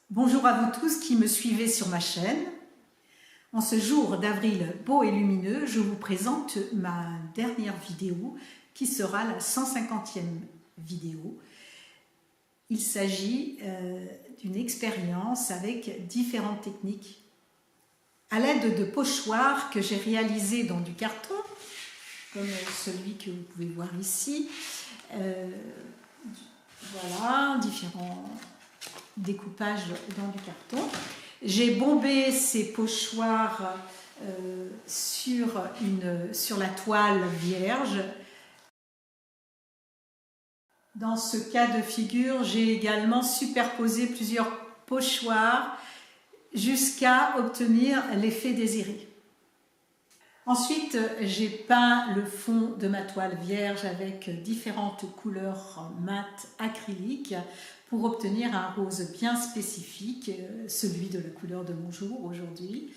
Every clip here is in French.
Bonjour à vous tous qui me suivez sur ma chaîne. En ce jour d'avril beau et lumineux, je vous présente ma dernière vidéo qui sera la 150e vidéo. Il s'agit d'une expérience avec différentes techniques à l'aide de pochoirs que j'ai réalisés dans du carton, comme celui que vous pouvez voir ici. Voilà, différents découpages dans du carton. J'ai bombé ces pochoirs sur la toile vierge. Dans ce cas de figure, j'ai également superposé plusieurs pochoirs jusqu'à obtenir l'effet désiré. Ensuite, j'ai peint le fond de ma toile vierge avec différentes couleurs mat acryliques pour obtenir un rose bien spécifique, celui de la couleur de mon jour aujourd'hui.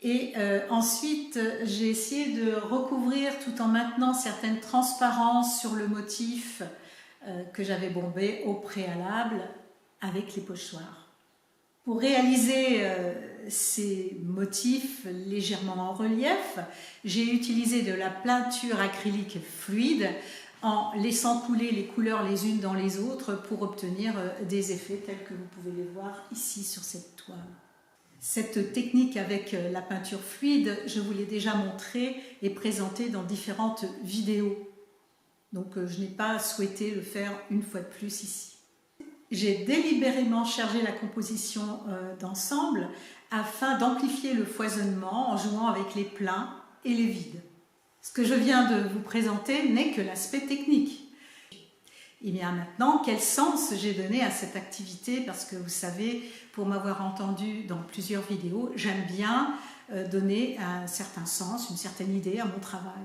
Et ensuite, j'ai essayé de recouvrir tout en maintenant certaines transparences sur le motif que j'avais bombé au préalable avec les pochoirs. Pour réaliser ces motifs légèrement en relief, j'ai utilisé de la peinture acrylique fluide en laissant couler les couleurs les unes dans les autres pour obtenir des effets tels que vous pouvez les voir ici sur cette toile. Cette technique avec la peinture fluide, je vous l'ai déjà montrée et présentée dans différentes vidéos. Donc je n'ai pas souhaité le faire une fois de plus ici. J'ai délibérément chargé la composition d'ensemble afin d'amplifier le foisonnement en jouant avec les pleins et les vides. Ce que je viens de vous présenter n'est que l'aspect technique. Et bien maintenant, quel sens j'ai donné à cette activité? Parce que vous savez, pour m'avoir entendu dans plusieurs vidéos, j'aime bien donner un certain sens, une certaine idée à mon travail.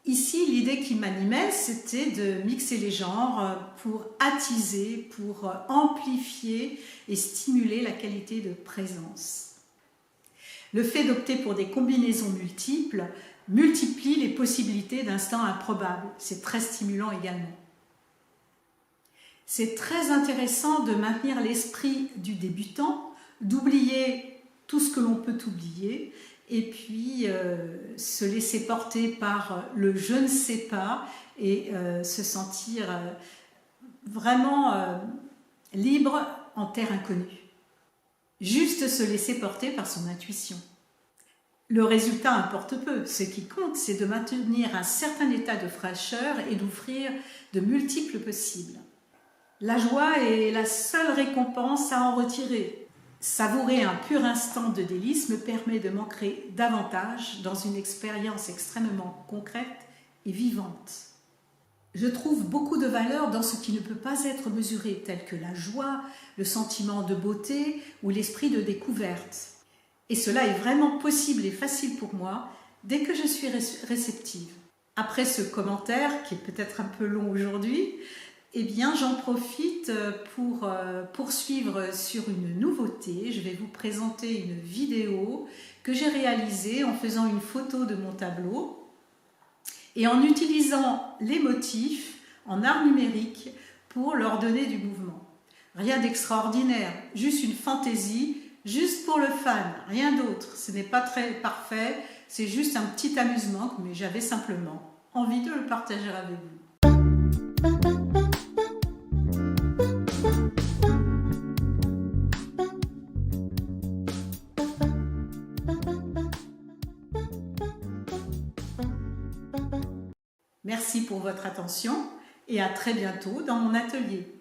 Ici, l'idée qui m'animait, c'était de mixer les genres pour attiser, pour amplifier et stimuler la qualité de présence. Le fait d'opter pour des combinaisons multiples multiplie les possibilités d'instants improbables. C'est très stimulant également. C'est très intéressant de maintenir l'esprit du débutant, d'oublier tout ce que l'on peut oublier, et puis se laisser porter par le je ne sais pas et se sentir vraiment libre en terre inconnue. Juste se laisser porter par son intuition. Le résultat importe peu. Ce qui compte, c'est de maintenir un certain état de fraîcheur et d'offrir de multiples possibles. La joie est la seule récompense à en retirer. Savourer un pur instant de délice me permet de m'ancrer davantage dans une expérience extrêmement concrète et vivante. Je trouve beaucoup de valeur dans ce qui ne peut pas être mesuré, tel que la joie, le sentiment de beauté ou l'esprit de découverte. Et cela est vraiment possible et facile pour moi dès que je suis réceptive. Après ce commentaire, qui est peut-être un peu long aujourd'hui, eh bien, j'en profite pour poursuivre sur une nouveauté. Je vais vous présenter une vidéo que j'ai réalisée en faisant une photo de mon tableau et en utilisant les motifs en art numérique pour leur donner du mouvement. Rien d'extraordinaire, juste une fantaisie, juste pour le fun, rien d'autre. Ce n'est pas très parfait, c'est juste un petit amusement, mais j'avais simplement envie de le partager avec vous. Merci pour votre attention et à très bientôt dans mon atelier.